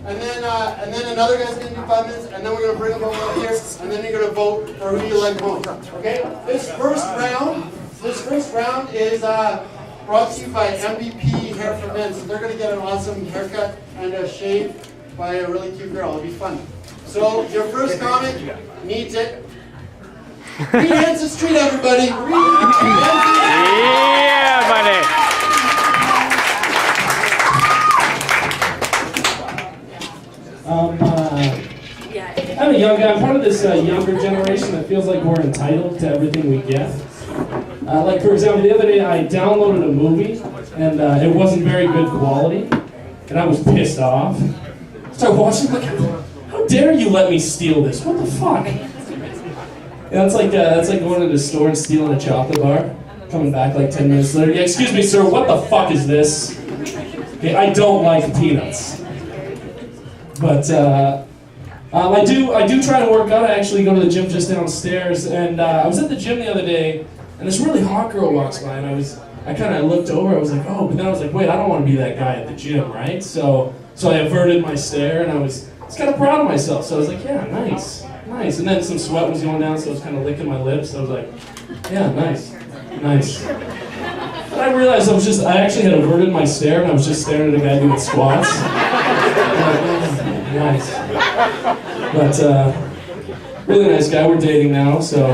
and then another guy's gonna do 5 minutes, and then we're gonna bring them over up here, and then you're gonna vote for who you like most. Okay? This first round is brought to you by MVP Hair for Men. So they're gonna get an awesome haircut and a shave by a really cute girl. It'll be fun. So your first comic needs it. Read Hanson Street, everybody. Yeah, buddy. I'm a young guy. I'm part of this younger generation that feels like we're entitled to everything we get. Like, for example, the other day I downloaded a movie, and it wasn't very good quality, and I was pissed off. Started watching, like, how dare you let me steal this? What the fuck? Yeah, that's like going into the store and stealing a chocolate bar, coming back like 10 minutes later. Yeah, excuse me, sir, what the fuck is this? Okay, I don't like peanuts. But I do try to work out. I actually go to the gym just downstairs, and I was at the gym the other day, and this really hot girl walks by, and I kind of looked over. I was like, oh, but then I was like, wait, I don't want to be that guy at the gym, right? So I averted my stare, and I was kind of proud of myself. So I was like, yeah, nice. And then some sweat was going down, so I was kind of licking my lips. I was like, yeah, nice. And I realized I actually had averted my stare, and I was just staring at a guy doing squats. Nice. But, really nice guy. We're dating now, so.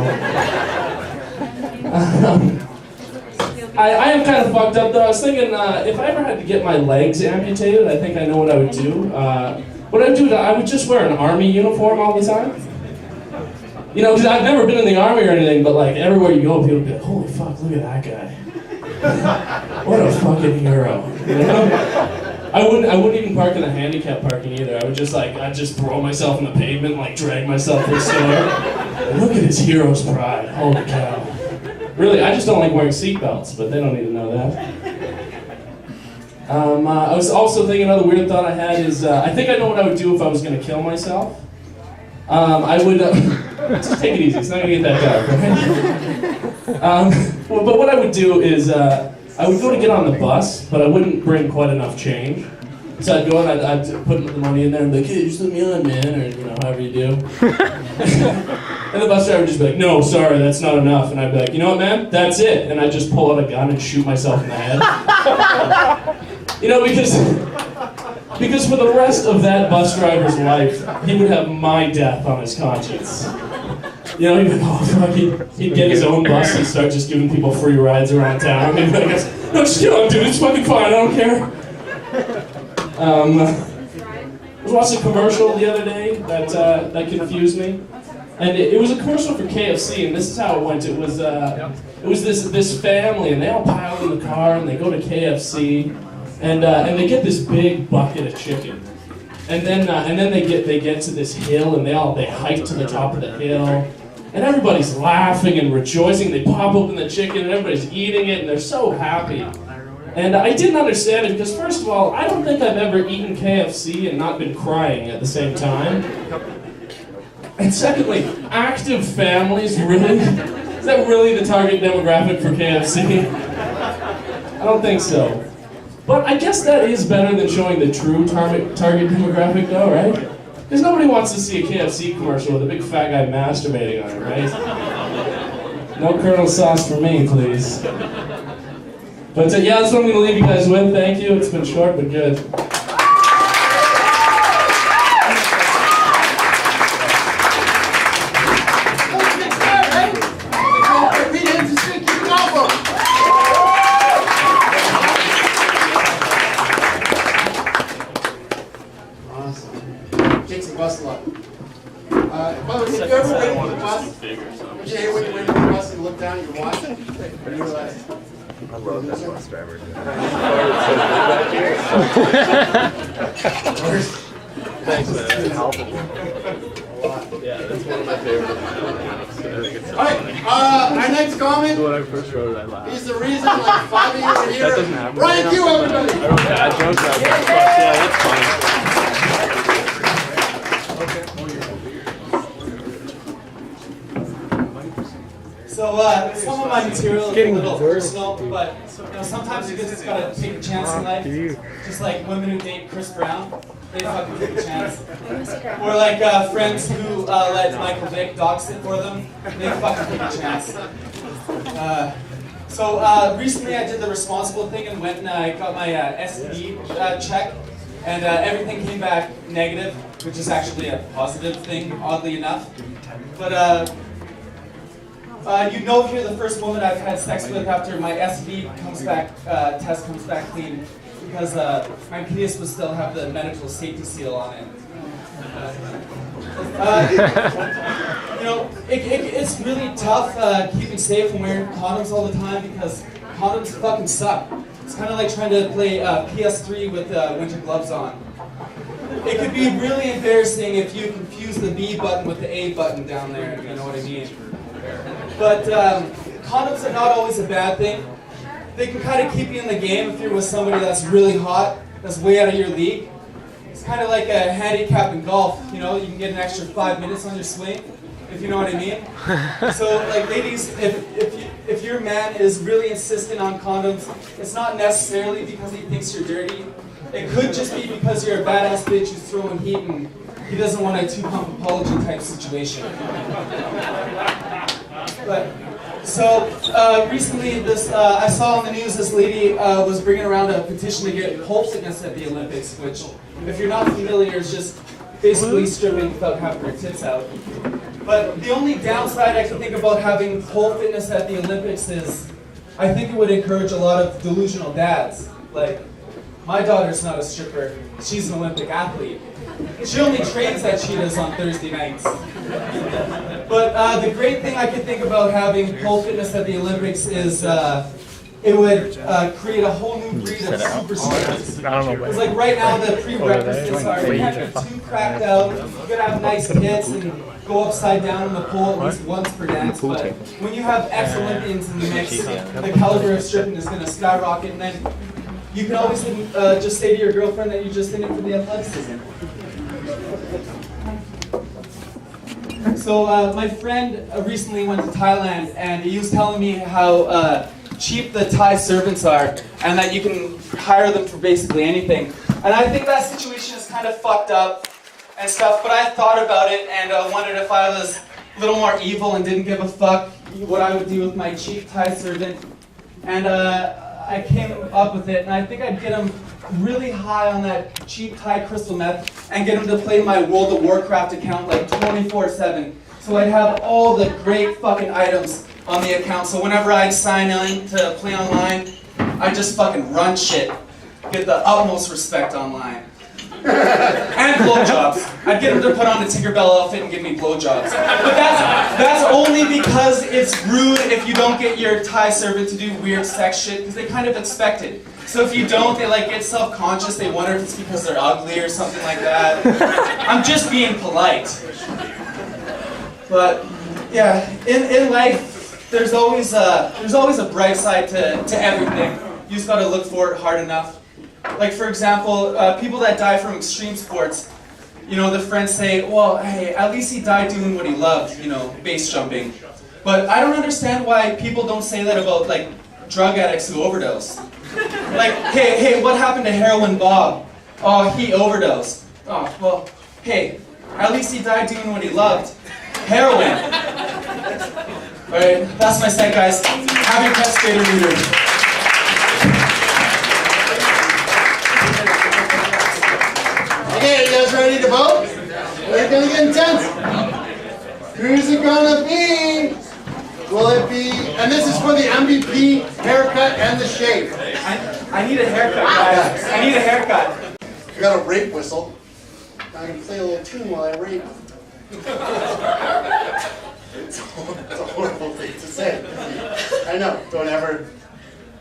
I am kind of fucked up, though. I was thinking, if I ever had to get my legs amputated, I think I know what I would do. What I would do, I would just wear an army uniform all the time. You know, because I've never been in the army or anything, but like everywhere you go, people be like, holy fuck, look at that guy. What a fucking hero. You know? I wouldn't even park in the handicap parking either. I'd just throw myself in the pavement, like drag myself to the store. Look at his hero's pride. Holy cow. Really, I just don't like wearing seatbelts, but they don't need to know that. I was also thinking, another weird thought I had is, I think I know what I would do if I was going to kill myself. I would, just take it easy, it's not going to get that dark, right? But what I would do is, I would go to get on the bus, but I wouldn't bring quite enough change. So I'd go and I'd put the money in there and be like, hey, just let me on, man, or, you know, however you do. And the bus driver would just be like, no, sorry, that's not enough. And I'd be like, you know what, man, that's it. And I'd just pull out a gun and shoot myself in the head. You know, because for the rest of that bus driver's life, he would have my death on his conscience. You know, he'd be like, oh, fuck, he'd get his own bus and start just giving people free rides around town. He'd be like, no, just kill him, dude, it's fucking fine, I don't care. I was watching a commercial the other day that confused me. And it was a commercial for KFC, and this is how it went. It was this family, and they all pile in the car, and they go to KFC, and they get this big bucket of chicken. And then they get to this hill, and they hike to the top of the hill, and everybody's laughing and rejoicing. They pop open the chicken, and everybody's eating it, and they're so happy. And I didn't understand it because, first of all, I don't think I've ever eaten KFC and not been crying at the same time. And secondly, active families, really? Is that really the target demographic for KFC? I don't think so. But I guess that is better than showing the true target demographic, though, right? Because nobody wants to see a KFC commercial with a big fat guy masturbating on it, right? No Colonel sauce for me, please. But yeah, that's what I'm going to leave you guys with. Thank you. It's been short, but good. Bus lot. By the way, if you ever wait for the bus, would you hate when you wait for the bus and look down at your watch and you realize, I love that bus driver. Thanks, man. It's helpful. Yeah, that's one of my favorites. Alright, our next comment. When I first wrote it, I laughed. He's the reason like 5 of you are here. That doesn't happen. Ryan Q, everybody! I wrote bad jokes out there. Yeah, that's funny. So some of my material is a little personal, but you know, sometimes you just gotta take a chance in life. Just like women who date Chris Brown. they fucking take a chance. Or like friends who let Michael Vick dog sit for them, they fucking take a chance. So recently I did the responsible thing and went and I got my STD check, and everything came back negative, which is actually a positive thing, oddly enough. But you know if you're the first woman I've had sex with after my STD test comes back clean, because my penis would still have the medical safety seal on it. You know, it's really tough keeping safe and wearing condoms all the time, because condoms fucking suck. It's kind of like trying to play PS3 with winter gloves on. It could be really embarrassing if you confuse the B button with the A button down there, if you know what I mean. But condoms are not always a bad thing. They can kind of keep you in the game if you're with somebody that's really hot, that's way out of your league. It's kind of like a handicap in golf, you know, you can get an extra 5 minutes on your swing, if you know what I mean. So, like, ladies, if your man is really insistent on condoms, it's not necessarily because he thinks you're dirty. It could just be because you're a badass bitch who's throwing heat and he doesn't want a 2-pump apology type situation. But, so, recently I saw on the news this lady was bringing around a petition to get pole fitness at the Olympics, which, if you're not familiar, is just basically stripping without having your tits out. But the only downside I can think about having pole fitness at the Olympics is, I think it would encourage a lot of delusional dads. Like, my daughter's not a stripper, she's an Olympic athlete. She only trains at Cheetahs on Thursday nights. But the great thing I could think about having pole fitness at the Olympics is it would create a whole new breed of superstars. Because like right now the prerequisites are you can't be too cracked out, you gotta have nice tits and go upside down on the pole at least once per dance. But when you have ex-Olympians in the mix, the caliber of stripping is gonna skyrocket, and then you can always just say to your girlfriend that you're just in it for the athleticism. So my friend recently went to Thailand, and he was telling me how cheap the Thai servants are, and that you can hire them for basically anything. And I think that situation is kind of fucked up and stuff, but I thought about it and wondered if I was a little more evil and didn't give a fuck what I would do with my cheap Thai servant. And I came up with it, and I think I'd get him really high on that cheap Thai crystal meth and get him to play my World of Warcraft account like 24/7. So I'd have all the great fucking items on the account, so whenever I'd sign in to play online, I'd just fucking run shit. Get the utmost respect online. And blowjobs. I'd get him to put on a Tinkerbell outfit and give me blowjobs. But that's only because it's rude if you don't get your Thai servant to do weird sex shit, because they kind of expect it. So if you don't, they like get self-conscious, they wonder if it's because they're ugly or something like that. I'm just being polite. But yeah, in life, there's always a bright side to everything. You just gotta look for it hard enough. Like for example, people that die from extreme sports, you know, the friends say, well, hey, at least he died doing what he loved, you know, base jumping. But I don't understand why people don't say that about like drug addicts who overdose. Like, hey, what happened to Heroin Bob? Oh, he overdosed. Oh, well, hey, at least he died doing what he loved. Heroin. Alright, that's my set, guys. Have your best skater leader. Okay, are you guys ready to vote? We're gonna get intense. Who's it gonna be? Will it be, and this is for the MVP haircut and the shave. I need a haircut, guys. I need a haircut. You got a rape whistle. I can play a little tune while I rape. It's a horrible thing to say. I know,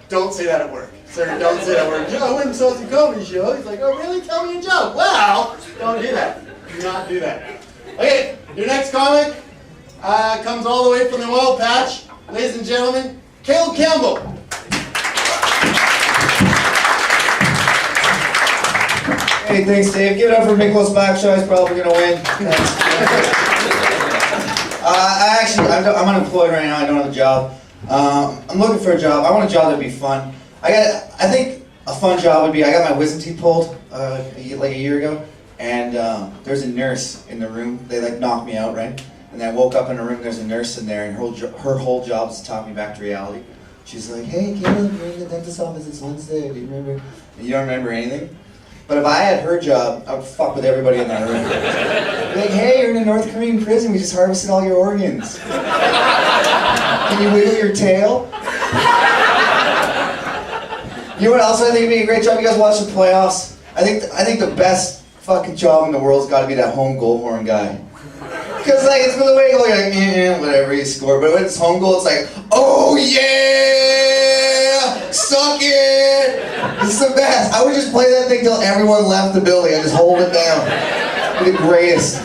don't say that at work. Sir, don't say that at work. Joe, I went and saw the comedy show. He's like, oh really? Tell me a joke. Well, don't do that. Do not do that. Okay, your next comic comes all the way from the oil patch. Ladies and gentlemen, Caleb Campbell. Hey, thanks, Dave. Give it up for Miklos Bakshaw. He's probably going to win. Thanks. I'm unemployed right now. I don't have a job. I'm looking for a job. I want a job that'd be fun. I think a fun job would be, I got my wisdom teeth pulled like a year ago. and there's a nurse in the room. They like knocked me out, right? And I woke up in a room, there's a nurse in there, and her whole job is to talk me back to reality. She's like, hey, Caleb, you're in the dentist's office, it's Wednesday, do you remember? And you don't remember anything? But if I had her job, I would fuck with everybody in that room. Be like, hey, you're in a North Korean prison, we just harvested all your organs. Can you wiggle your tail? You know what else I think would be a great job? You guys watch the playoffs? I think the best fucking job in the world's got to be that home goal horn guy. Because like it's the way you go, like whatever you score, but when it's home goal, it's like, oh yeah, suck it. It's the best. I would just play that thing till everyone left the building. I just hold it down. It'd be the greatest.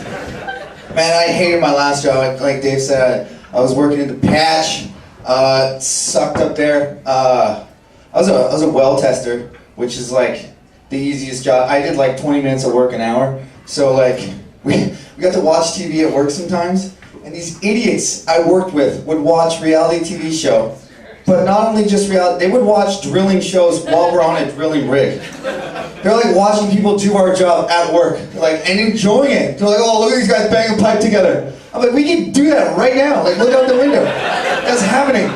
Man, I hated my last job. Like Dave said, I was working in the patch. It sucked up there. I was a well tester, which is like the easiest job. I did like 20 minutes of work an hour. So like we got to watch TV at work sometimes, and these idiots I worked with would watch reality TV show. But not only just reality, they would watch drilling shows while we're on a drilling rig. They're like watching people do our job at work, like, and enjoying it. They're like, oh, look at these guys banging pipe together. I'm like, we can do that right now. Like, look out the window. That's happening.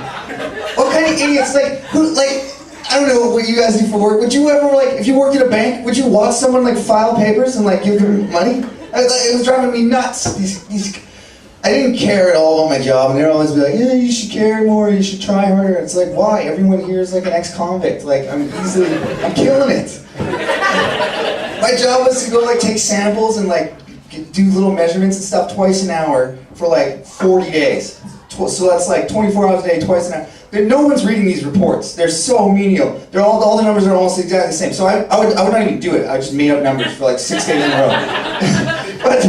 What kind of idiots, like, who, like, I don't know what you guys do for work. Would you ever, like, if you worked at a bank, would you watch someone, like, file papers and, like, give them money? It was driving me nuts. I didn't care at all about my job, and they'd always be like, yeah, you should care more, you should try harder. It's like, why? Everyone here is like an ex-convict. Like, I'm killing it. My job was to go, like, take samples and, like, do little measurements and stuff twice an hour for, like, 40 days. So that's, like, 24 hours a day, twice an hour. No one's reading these reports. They're so menial. All the numbers are almost exactly the same. So I would not even do it. I just made up numbers for like 6 days in a row. But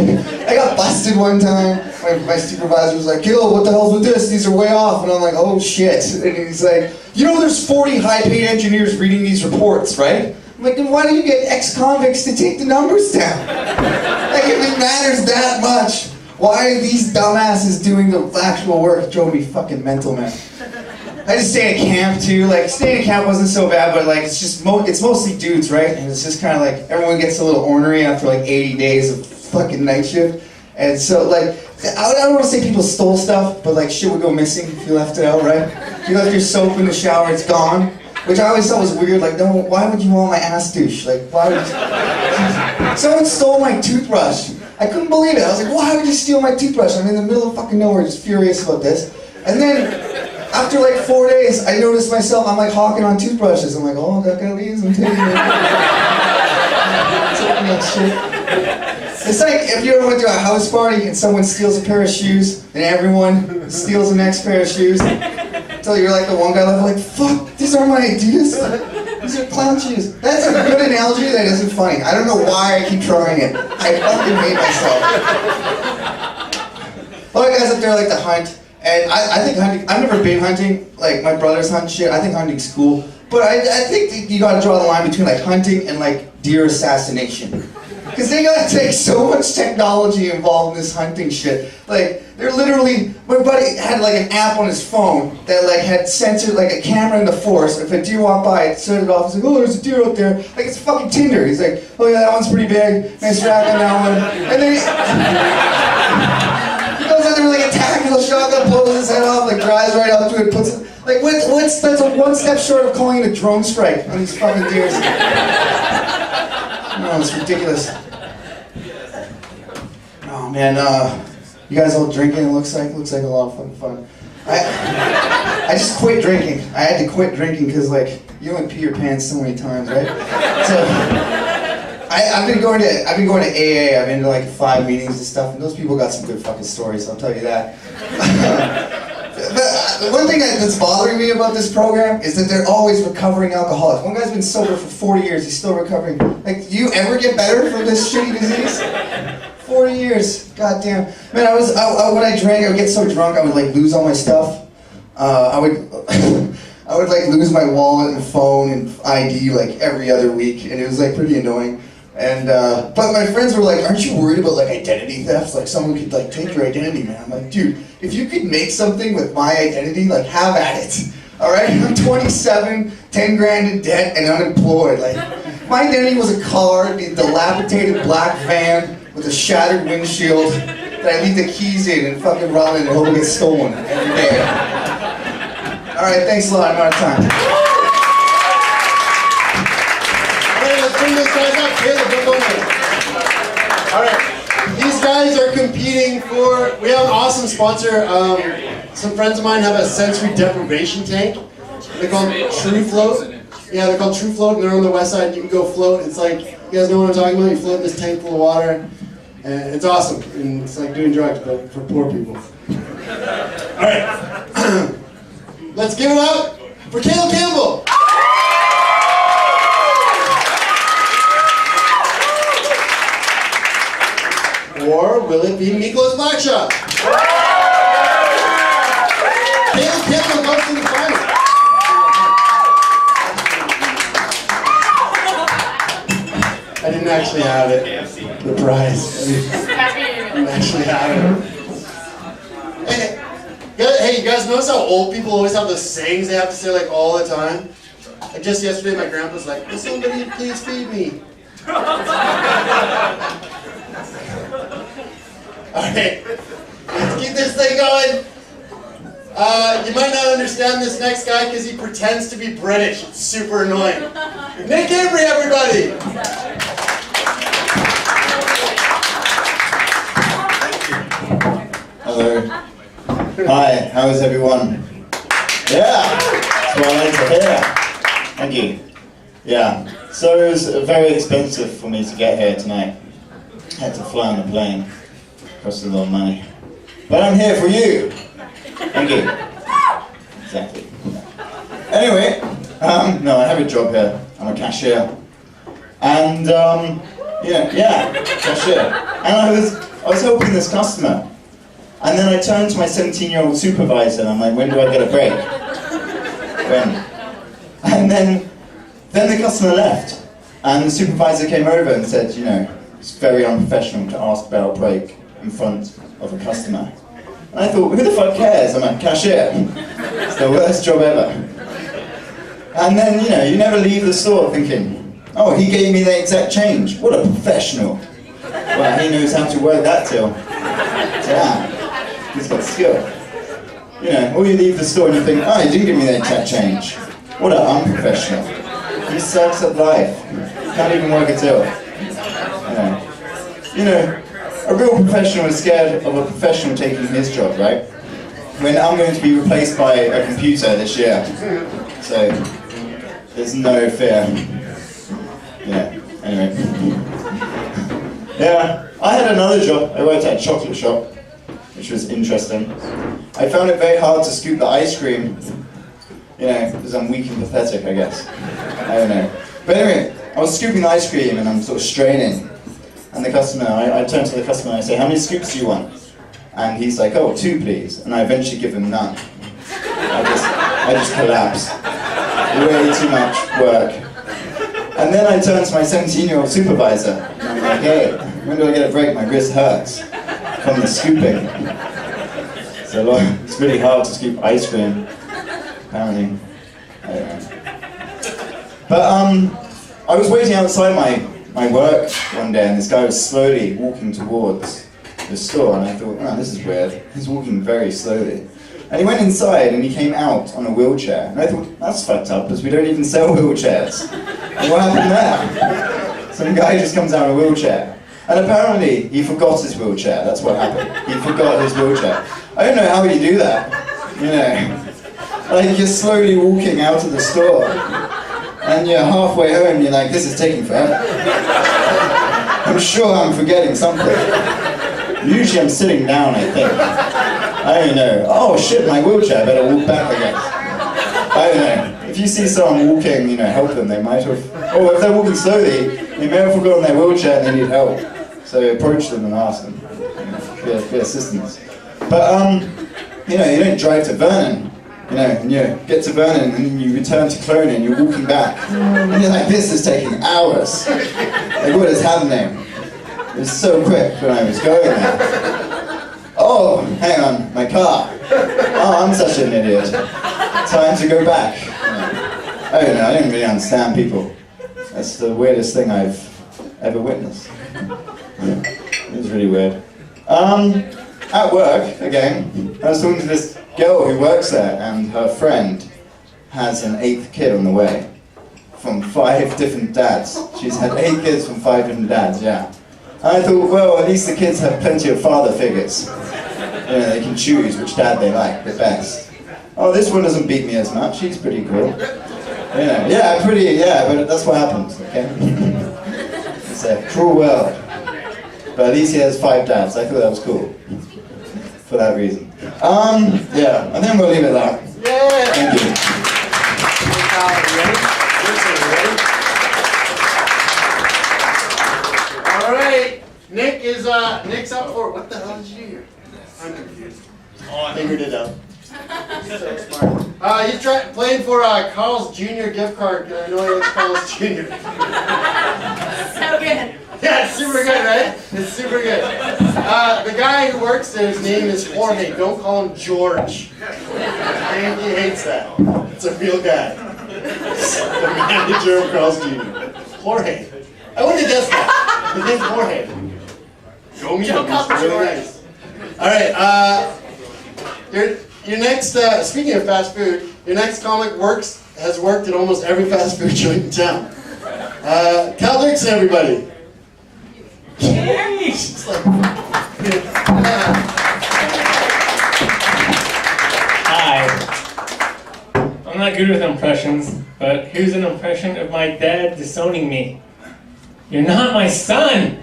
I got busted one time. My supervisor was like, "Gil, what the hell's with this? These are way off." And I'm like, "Oh shit." And he's like, "You know there's 40 high-paid engineers reading these reports, right?" I'm like, "Then why do you get ex-convicts to take the numbers down? Like if it matters that much, why are these dumbasses doing the actual work?" It drove me fucking mental, man. I just stay at camp too. Like staying at camp wasn't so bad, but like it's mostly dudes, right? And it's just kind of like everyone gets a little ornery after like 80 days of fucking night shift. And so like I don't want to say people stole stuff, but like shit would go missing if you left it out, right? If you left your soap in the shower, it's gone. Which I always thought was weird. Like, no, why would you want my ass douche? Like, why would you? Someone stole my toothbrush. I couldn't believe it. I was like, why would you steal my toothbrush? I'm in the middle of fucking nowhere, just furious about this. And then after like 4 days, I noticed myself, I'm like hawking on toothbrushes. I'm like, oh, that guy leaves, I'm taking it. Taking that shit. It's like if you ever went to a house party and someone steals a pair of shoes, and everyone steals the next pair of shoes, until you're like the one guy left, like, fuck, these aren't my ideas. These are clown shoes. That's a good analogy that isn't funny. I don't know why I keep trying it. I fucking hate myself. A lot of guys up there like to hunt. And I think hunting, I've never been hunting, like my brothers hunt shit, I think hunting's cool. But I think that you gotta draw the line between like hunting and like deer assassination. Because they gotta take so much technology involved in this hunting shit. Like, they're literally, my buddy had like an app on his phone that like had censored like a camera in the forest. If a deer walked by, it set it off, he's like, oh, there's a deer out there. Like, it's fucking Tinder. He's like, oh yeah, that one's pretty big, nice rack on that one. And then he goes out there with like a tactical shotgun, blows his head off, like drives right up to it, puts it, like that's a one step short of calling it a drone strike on these fucking deers. No, it's ridiculous. Oh man, you guys all drinking, it looks like a lot of fucking fun. I just quit drinking. I had to quit drinking because like, you only pee your pants so many times, right? So, I've been going to AA. I've been to like 5 meetings and stuff, and those people got some good fucking stories, I'll tell you that. But one thing that's bothering me about this program is that they're always recovering alcoholics. One guy's been sober for 40 years, he's still recovering. Like, do you ever get better from this shitty disease? 40 years, goddamn. Man, when I drank, I would get so drunk, I would like lose all my stuff. I would like lose my wallet and phone and ID like every other week, and it was like pretty annoying. And but my friends were like, "Aren't you worried about like identity theft? Like someone could like take your identity, man." I'm like, dude, if you could make something with my identity, like have at it. All right, I'm 27, 10 grand in debt, and unemployed. Like, My identity was a car in a dilapidated black van with a shattered windshield that I leave the keys in and fucking run in and hope it gets stolen every day. Alright, thanks a lot, I'm out of time. Alright, let's bring those guys up. Caleb, come over here. Alright, these guys are competing for, we have an awesome sponsor. Some friends of mine have a sensory deprivation tank. They're called True Float. Yeah, they're called True Float, and they're on the west side. You can go float. It's like, you guys know what I'm talking about? You float in this tank full of water, and it's awesome. And it's like doing drugs, but for poor people. All right, let's give it up for Caleb Campbell. Or will it be Miklos Blackshot? Caleb Campbell goes to the final. I didn't actually have it. The prize. I didn't actually have it. Hey, you guys notice how old people always have those sayings they have to say like all the time? Like just yesterday, my grandpa's like, "Will somebody please feed me?" Alright, let's keep this thing going. You might not understand this next guy because he pretends to be British. It's super annoying. Nick Avery, everybody! Hello. Hi, how is everyone? Yeah, that's what I like to hear. Thank you. Yeah, so it was very expensive for me to get here tonight. I had to fly on the plane. Cost a lot of money. But I'm here for you. Thank you. Exactly. Anyway, no, I have a job here. I'm a cashier. And, cashier. And I was helping this customer. And then I turned to my 17-year-old supervisor and I'm like, when do I get a break? When? And then the customer left. And the supervisor came over and said, you know, it's very unprofessional to ask about a break in front of a customer. And I thought, who the fuck cares? I'm a cashier. It's the worst job ever. And then, you know, you never leave the store thinking, oh, he gave me the exact change. What a professional. Well, he knows how to work that till. Damn. He's got skill. You know, or you leave the store and you think, oh, he didn't give me the exact change. What an unprofessional. He sucks at life. Can't even work a till. You know, a real professional is scared of a professional taking his job, right? When I'm going to be replaced by a computer this year. So, there's no fear. Yeah, anyway. Yeah, I had another job. I worked at a chocolate shop, which was interesting. I found it very hard to scoop the ice cream. You know, because I'm weak and pathetic, I guess. I don't know. But anyway, I was scooping the ice cream and I'm sort of straining. And the customer, I turn to the customer and I say, how many scoops do you want? And he's like, oh, 2 please. And I eventually give him none. I just collapse. Way too much work. And then I turn to my 17-year-old supervisor. And I'm like, hey, when do I get a break? My wrist hurts from the scooping. It's really hard to scoop ice cream, apparently. I don't know. But I was waiting outside my work one day and this guy was slowly walking towards the store and I thought, oh, this is weird. He's walking very slowly. And he went inside and he came out on a wheelchair. And I thought, that's fucked up because we don't even sell wheelchairs. And what happened there? Some guy just comes out in a wheelchair. And apparently he forgot his wheelchair. That's what happened. He forgot his wheelchair. I don't know how you do that. You know, like you're slowly walking out of the store. And you're halfway home, you're like, this is taking forever. I'm sure I'm forgetting something. Usually I'm sitting down, I think. I don't know. Oh shit, my wheelchair, I better walk back again. I don't know. If you see someone walking, you know, help them, they might have... Oh, if they're walking slowly, they may have forgotten their wheelchair and they need help. So approach them and ask them. You know, for assistance. But, you know, you don't drive to Vernon. You know, and you get to Vernon and then you return to Clone and you're walking back. And you're like, this is taking hours. Like, what is happening? It was so quick when I was going there. Oh, hang on, my car. Oh, I'm such an idiot. Time to go back. I don't know, I didn't really understand people. That's the weirdest thing I've ever witnessed. It was really weird. At work, again, I was talking to this girl who works there, and her friend has an 8th kid on the way from 5 different dads. She's had 8 kids from 5 different dads, yeah. And I thought, well, at least the kids have plenty of father figures. You know, they can choose which dad they like the best. Oh, this one doesn't beat me as much. She's pretty cool. Yeah, but that's what happens, okay? It's a cruel world. But at least he has 5 dads. I thought that was cool. For that reason. Yeah, and then we'll leave it there. Yeah! Thank you. All right, Nick's up for, what the hell did you do here? I'm confused. Oh, I figured it out. So smart. He's playing for Carl's Jr. gift card. I know it's Carl's Jr. So good. Yeah, it's super good, right? It's super good. The guy who works there, his name is Jorge. Don't call him George. And he hates that. It's a real guy. The manager of Carl's Jr. Jorge. I wouldn't have guessed that. His name's Jorge. Go meet him. Don't call He's him really George. nice. All right. Your next, speaking of fast food, your next comic has worked at almost every fast food joint in town. Cal Dixon, everybody. She's like, Hi. I'm not good with impressions, but here's an impression of my dad disowning me. You're not my son!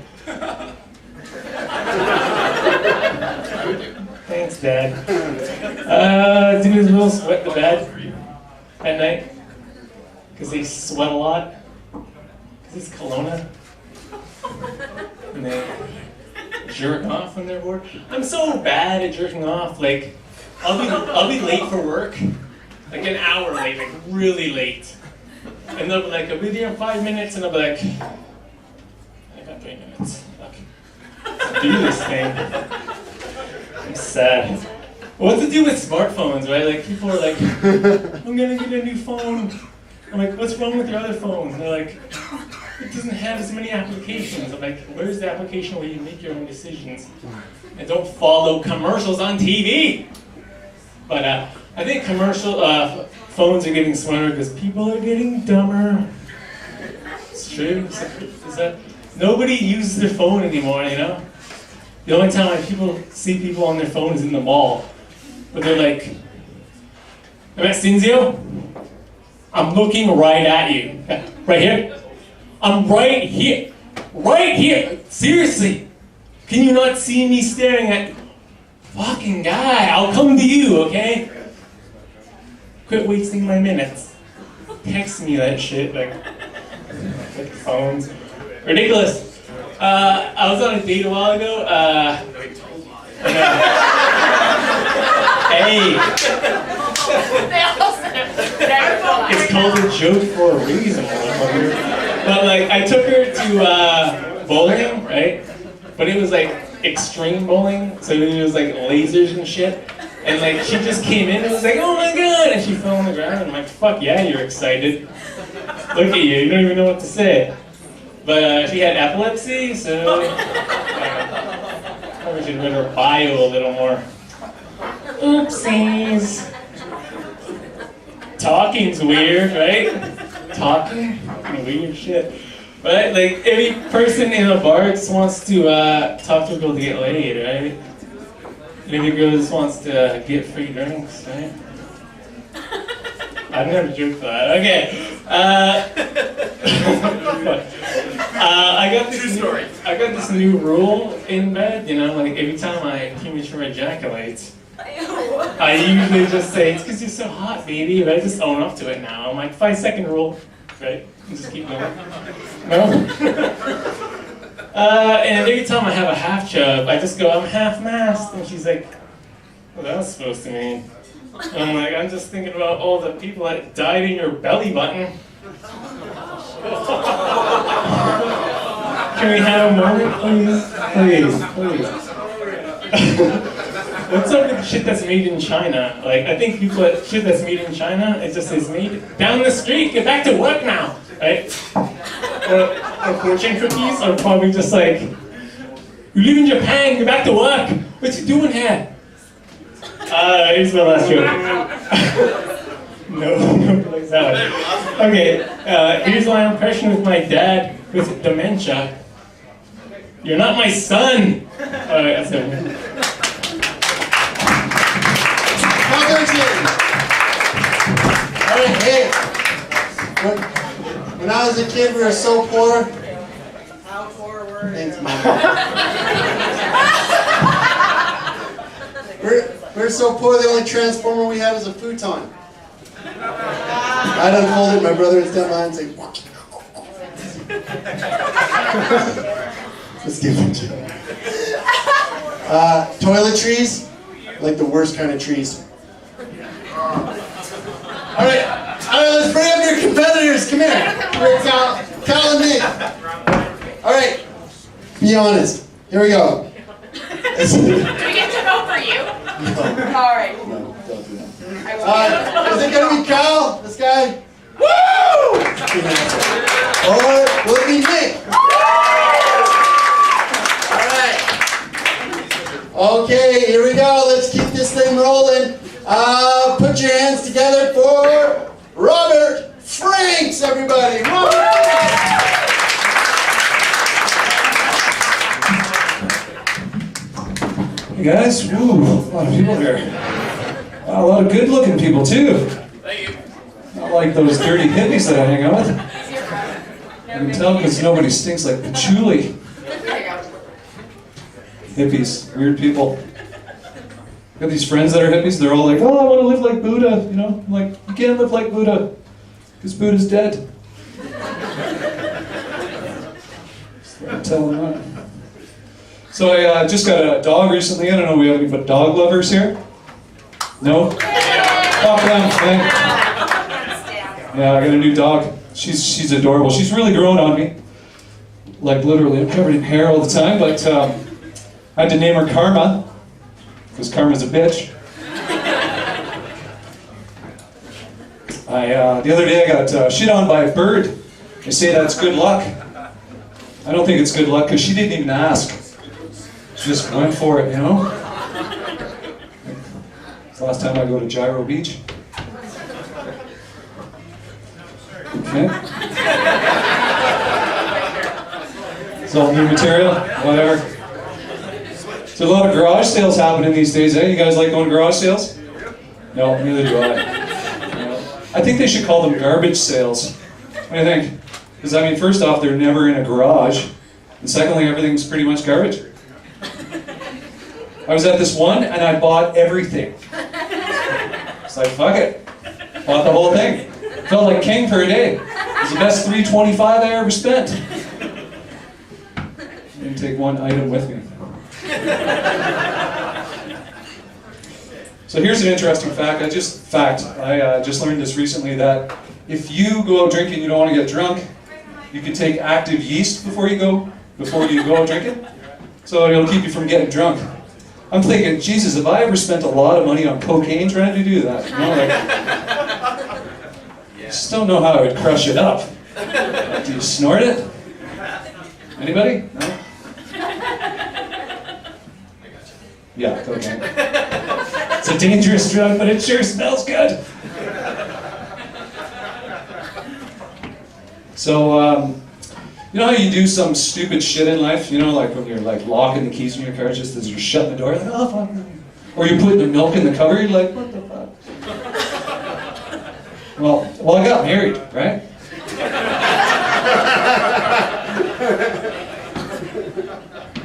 Thanks, Dad. Dudes will sweat the bed at night because they sweat a lot. Because it's Kelowna. And they jerk off when they're bored. I'm so bad at jerking off. Like, I'll be late for work, like an hour late, like really late. And they'll be like, I'll be there in 5 minutes, and I'll be like, I got 3 minutes. Okay. Do this thing. I'm sad. What to do with smartphones, right? Like, people are like, I'm gonna get a new phone. I'm like, what's wrong with your other phone? And they're like, it doesn't have as many applications. I'm like, where's the application where you make your own decisions? And don't follow commercials on TV. But I think phones are getting smarter because people are getting dumber. It's true. Is that nobody uses their phone anymore, you know? The only time people see people on their phone is in the mall. But they're like, Cinzio, I'm looking right at you. Right here? I'm right here. Right here. Seriously. Can you not see me staring at fucking guy? I'll come to you, okay? Quit wasting my minutes. Text me that shit, like phones. Ridiculous. I was on a date a while ago. Hey. It's called a joke for a reason, motherfucker. But like, I took her to bowling, right? But it was like extreme bowling, so it was like lasers and shit. And like, she just came in and was like, oh my god, and she fell on the ground. And I'm like, fuck yeah, you're excited. Look at you, you don't even know what to say. But she had epilepsy, so probably should read her bio a little more. Oopsies. Talking's weird, right? Talking? Weird shit. But like, every person in a bar just wants to talk to a girl to get laid, right? And every girl just wants to get free drinks, right? I've never joked that. Okay. I got this new rule in bed, you know, like every time I premature ejaculate, I usually just say, it's because you're so hot, baby, but I just own up to it now. I'm like, 5-second rule, right? And just keep going. No? And every time I have a half chub, I just go, I'm half-mast. And she's like, what that was supposed to mean? And I'm like, I'm just thinking about all the people that died in your belly button. Can we have a moment, please? What's up with shit that's made in China? Like, I think people that shit that's made in China, it just says made down the street, get back to work now, right? or fortune cookies are probably just like, you live in Japan, you're back to work. What you doing here? Here's my last joke. No, like that one. Okay, here's my impression of my dad with dementia. You're not my son. Alright, that's it. Alright, hey. When I was a kid, we were so poor. How poor were you? Thanks, Mom. We're so poor, the only transformer we had was a futon. I'd unfold it, my brother would stand behind and say, let's give it to you. Toiletries, like the worst kind of trees. Alright, let's bring up your competitors. Come here. Cal and me. Alright, be honest. Here we go. Do we get to vote for you? No. All right. No, don't do that. I Is it gonna be Cal? This guy? Woo! Or will it be Nick? Alright. Okay, here we go. Let's keep this thing rolling. Put your hands together for Robert Franks, everybody. Robert! Hey guys, woo, a lot of people here. Wow, a lot of good-looking people too. Thank you. Not like those dirty hippies that I hang out with. I can tell because nobody stinks like patchouli. Hippies, weird people. Got these friends that are hippies. They're all like, "Oh, I want to live like Buddha." You know, I'm like, you can't live like Buddha because Buddha's dead. I'm telling them that. So I just got a dog recently. I don't know if we have any but dog lovers here. No? Clap for them, man. Yeah, I got a new dog. She's adorable. She's really grown on me. Like literally, I'm covered in hair all the time. But I had to name her Karma because Karma's a bitch. The other day I got shit on by a bird. They say that's good luck. I don't think it's good luck because she didn't even ask. She just went for it, you know? It's the last time I go to Gyro Beach. Okay. It's all new material, whatever. There's a lot of garage sales happening these days, eh? You guys like going to garage sales? No, neither do I. I think they should call them garbage sales. What do you think? Because, I mean, first off, they're never in a garage. And secondly, everything's pretty much garbage. I was at this one, and I bought everything. It's like, fuck it. Bought the whole thing. Felt like king for a day. It was the best $3.25 I ever spent. Didn't take one item with me. So here's an interesting fact. I just learned this recently that if you go out drinking and you don't want to get drunk, you can take active yeast before you go out drinking. So it'll keep you from getting drunk. I'm thinking, Jesus, have I ever spent a lot of money on cocaine trying to do that? You know, like, I just don't know how I would crush it up. Do you snort it? Anybody? No? Yeah, cocaine. It's a dangerous drug, but it sure smells good. So, you know how you do some stupid shit in life? You know, like when you're like locking the keys in your car just as you're shutting the door, like, oh fuck. Or you're putting the milk in the cupboard, you're like, what the fuck? Well, I got married, right?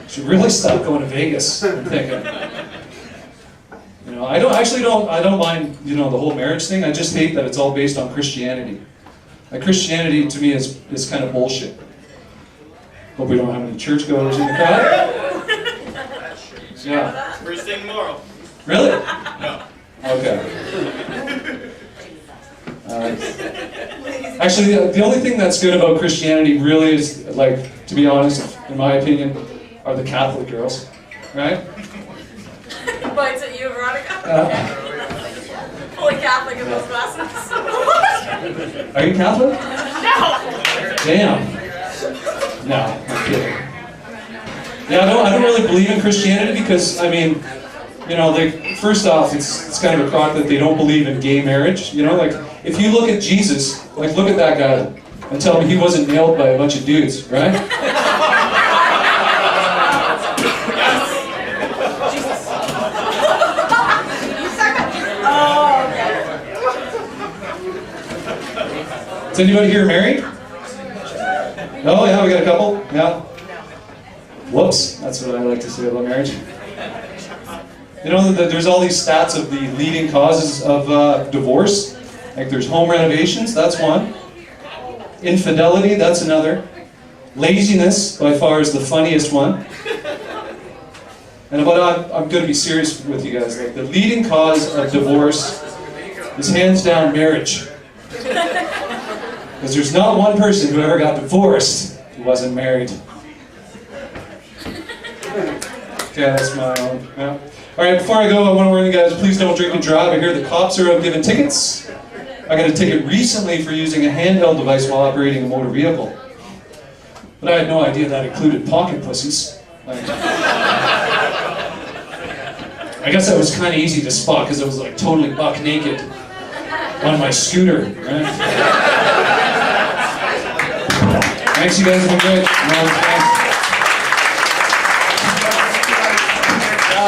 Should really stop going to Vegas, I'm thinking. You know, I don't mind, you know, the whole marriage thing. I just hate that it's all based on Christianity. Like Christianity to me is kind of bullshit. Hope we don't have any churchgoers in the crowd. Yeah. First thing tomorrow. Really? No. Okay. Actually, the only thing that's good about Christianity really is, like, to be honest, in my opinion, are the Catholic girls, right? But is it you, Veronica? Fully Catholic in those glasses. Are you Catholic? No! Damn. No, I'm kidding. Yeah, I don't really believe in Christianity because, I mean, you know, first off, it's kind of a crock that they don't believe in gay marriage. You know, like, if you look at Jesus, like, look at that guy and tell me he wasn't nailed by a bunch of dudes, right? Is anybody here married? Oh, yeah, we got a couple. Yeah. Whoops, that's what I like to say about marriage. You know, there's all these stats of the leading causes of divorce. Like there's home renovations, that's one. Infidelity, that's another. Laziness, by far, is the funniest one. And I'm going to be serious with you guys. Like the leading cause of divorce is hands down marriage. Because there's not one person who ever got divorced who wasn't married. Okay, that's my own. Yeah. Alright, before I go, I want to warn you guys, please don't drink and drive. I hear the cops are out giving tickets. I got a ticket recently for using a handheld device while operating a motor vehicle. But I had no idea that included pocket pussies. Like, I guess that was kind of easy to spot because I was like totally buck naked on my scooter, right? Thanks, you guys have been great.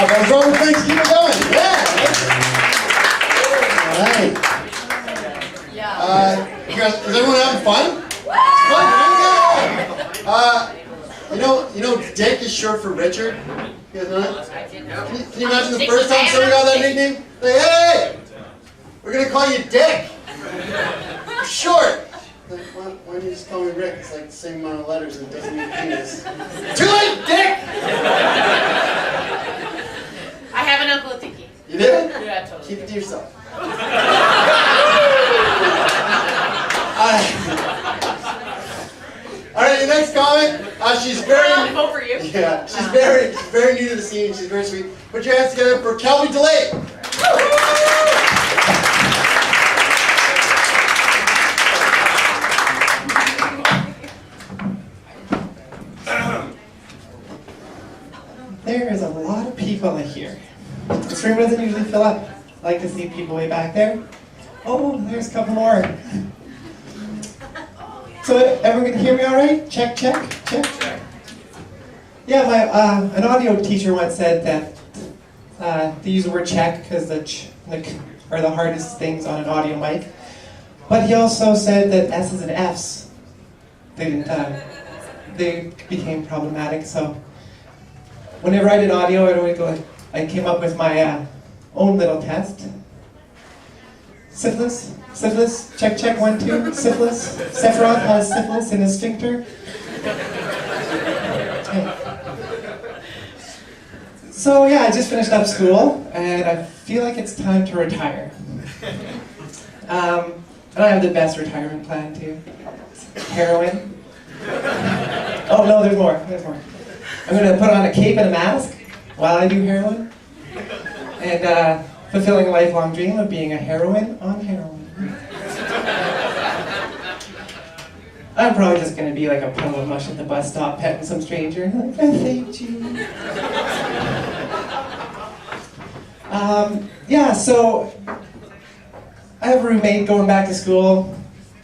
Let's roll. Thanks. Keep it going. Yeah. All right. You guys, is everyone having fun? Fun. Yeah. You know, Dick is short for Richard. You guys know that? Can you imagine the first time someone got that nickname? Like, hey, we're gonna call you Dick. Short. Like, why don't you just call me Rick? It's like the same amount of letters and it doesn't mean penis. Too late, Dick! I have an Uncle Tiki. You did? Yeah, totally. Keep it to yourself. Alright, your next comment. She's very. Vote for you. Yeah, she's very new to the scene. She's very sweet. Put your hands together for Kelby DeLay. There is a lot of people in here. This room doesn't usually fill up. I like to see people way back there. Oh, there's a couple more. So, everyone can hear me all right? Check, check, check. Yeah, an audio teacher once said that they use the word check because the are the hardest things on an audio mic. But he also said that S's and F's, they became problematic. So whenever I did audio, I came up with my own little test. Syphilis, check, check, 1, 2, syphilis. Sephiroth has syphilis in his sphincter. So yeah, I just finished up school, and I feel like it's time to retire. And I have the best retirement plan too. Heroin. Oh no, there's more. I'm gonna put on a cape and a mask while I do heroin, and fulfilling a lifelong dream of being a heroine on heroin. I'm probably just gonna be like a puddle of mush at the bus stop, petting some stranger. Like, I hate you. Yeah, so I have a roommate going back to school.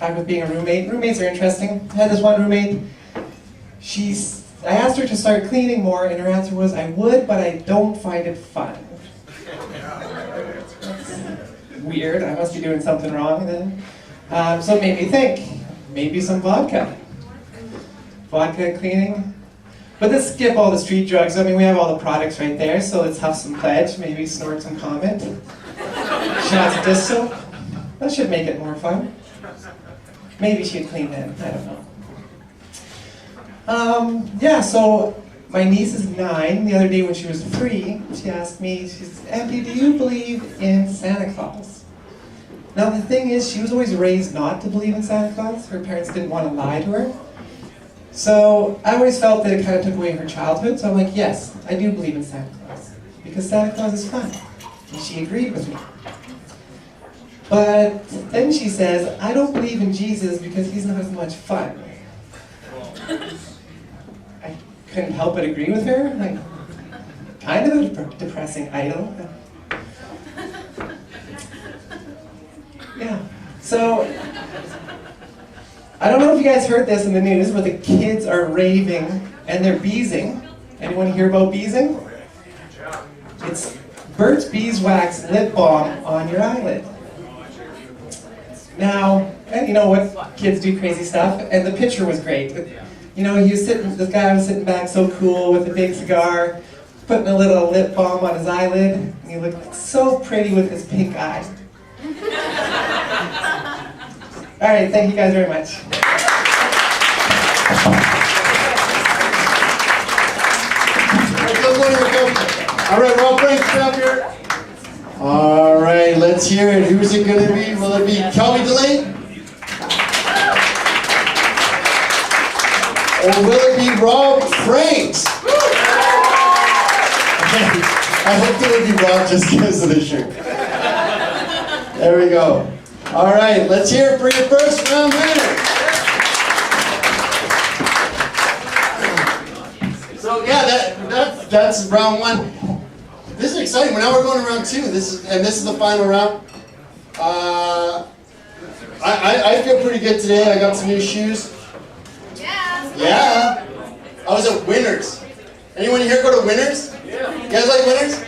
Back with being a roommate. Roommates are interesting. I had this one roommate. I asked her to start cleaning more, and her answer was, I would, but I don't find it fun. That's weird. I must be doing something wrong then. So it made me think, maybe some vodka. Vodka and cleaning. But let's skip all the street drugs. I mean, we have all the products right there, so let's have some pledge, maybe snort some comment. Shots of dish soap. That should make it more fun. Maybe she'd clean then, I don't know. Yeah, so my niece is 9. The other day when she was 3, she asked me, she said, Auntie, do you believe in Santa Claus? Now the thing is, she was always raised not to believe in Santa Claus. Her parents didn't want to lie to her. So I always felt that it kind of took away her childhood, so I'm like, yes, I do believe in Santa Claus. Because Santa Claus is fun. And she agreed with me. But then she says, I don't believe in Jesus because he's not as much fun. couldn't help but agree with her. Like, kind of a depressing idol. Yeah. So, I don't know if you guys heard this in the news, but the kids are raving and they're beesing. Anyone hear about beesing? It's Burt's Beeswax lip balm on your eyelid. Now, and you know what? Kids do crazy stuff, and the picture was great. You know, this guy was sitting back so cool with a big cigar, putting a little lip balm on his eyelid, and he looked so pretty with his pink eye. All right, thank you guys very much. All right, Rob Frank's up here. All right, let's hear it. Who's it going to be? Will it be Kelby DeLay? Or will it be Rob Franks? I hope it would be Rob just because of the shirt. There we go. All right, let's hear it for your first round winner. So yeah, that's round one. This is exciting. Now we're going to round two. This is the final round. I feel pretty good today. I got some new shoes. Yeah. I was at Winners. Anyone here go to Winners? Yeah. You guys like Winners?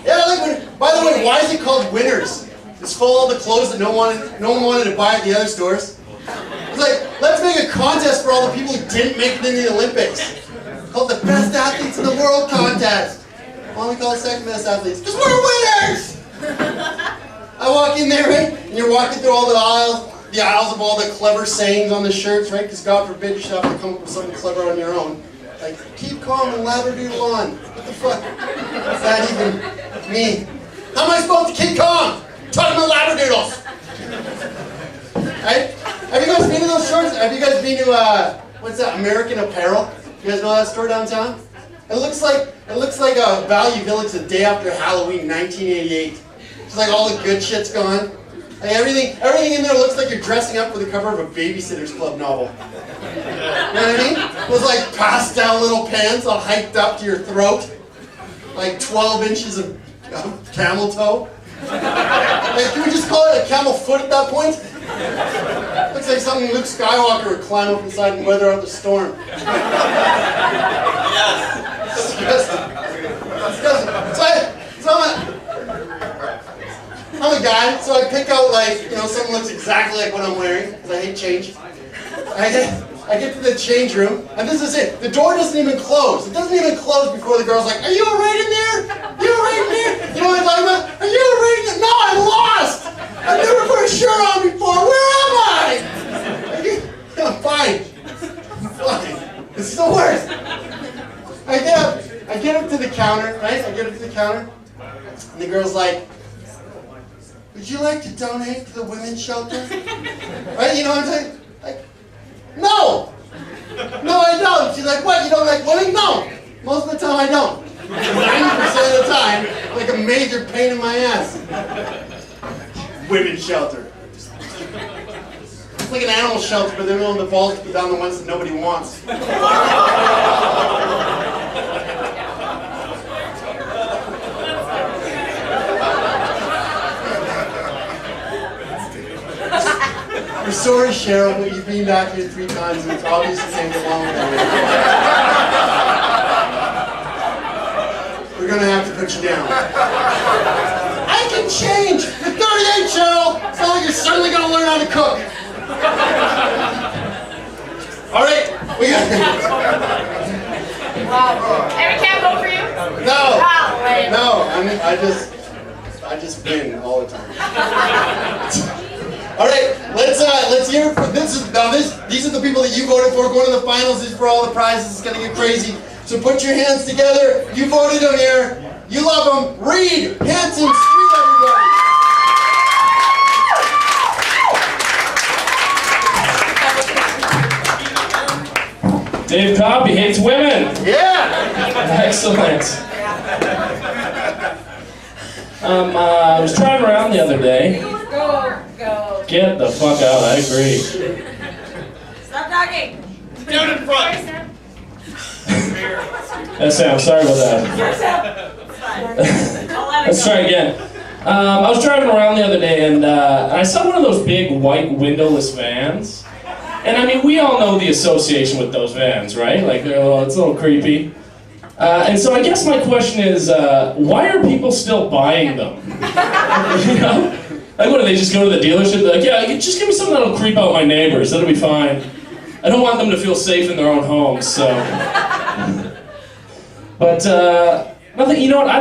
Yeah, I like Winners. By the way, why is it called Winners? It's full of the clothes that no one wanted to buy at the other stores. It's like, let's make a contest for all the people who didn't make it in the Olympics. Called the Best Athletes in the World contest. Why don't we call it second best athletes? Because we're winners! I walk in there, right? And you're walking through all the aisles of all the clever sayings on the shirts, right? Because God forbid you should have to come up with something clever on your own. Like, keep calm and labradoodle on. What the fuck? Does that even mean? How am I supposed to keep calm? Talking about labradoodles! Right? Have you guys been to those stores? Have you guys been to, what's that, American Apparel? You guys know that store downtown? It looks like a Value Village the day after Halloween, 1988. It's like all the good shit's gone. Like everything in there looks like you're dressing up for the cover of a Babysitter's Club novel. You know what I mean? Those like pastel little pants all hiked up to your throat, like 12 inches of camel toe. Like, can we just call it a camel foot at that point? Looks like something Luke Skywalker would climb up inside and weather out the storm. I'm a guy, so I pick out something that looks exactly like what I'm wearing, because I hate change. I get to the change room, and this is it. The door doesn't even close. It doesn't even close before the girl's like, "Are you alright in there? You alright in there? You know what I'm talking about? Are you alright in there? No, I'm lost! I've never put a shirt on before. Where am I? I'm fine. I'm fine. This is the worst. I get up to the counter, right? I get up to the counter, and the girl's like, "Would you like to donate to the women's shelter?" Right? You know what I'm saying? Like, no! No, I don't. She's like, "What? You don't like women?" No! Most of the time I don't. 90% of the time, like a major pain in my ass. Women's shelter. It's like an animal shelter, but they're willing to balls to put down the ones that nobody wants. We're sorry, Cheryl, but you've been back here 3 times and it's obviously taken long with you. We're gonna have to put you down. I can change! You're 38, Cheryl! It's not like you're suddenly gonna learn how to cook. Alright, we got Wow. And we can't vote for you? No! Oh, wait. No, I just win all the time. All right, let's hear for these are the people that you voted for going to the finals. This is for all the prizes. It's gonna get crazy. So put your hands together. You voted them here. You love them. Reed Hanson Street, everybody. Dave Cobb, he hates women. Yeah. Excellent. I was driving around the other day. Go. Get the fuck out, I agree. Stop talking. Down in front. Yes, Sam, sorry about that. Let's try again. I was driving around the other day and I saw one of those big white windowless vans. And I mean, we all know the association with those vans, right? Like, it's a little creepy. And so I guess my question is, why are people still buying them? You know? Like, what do they just go to the dealership? They're like, yeah, just give me something that'll creep out my neighbors. That'll be fine. I don't want them to feel safe in their own homes, so. But nothing. You know what? I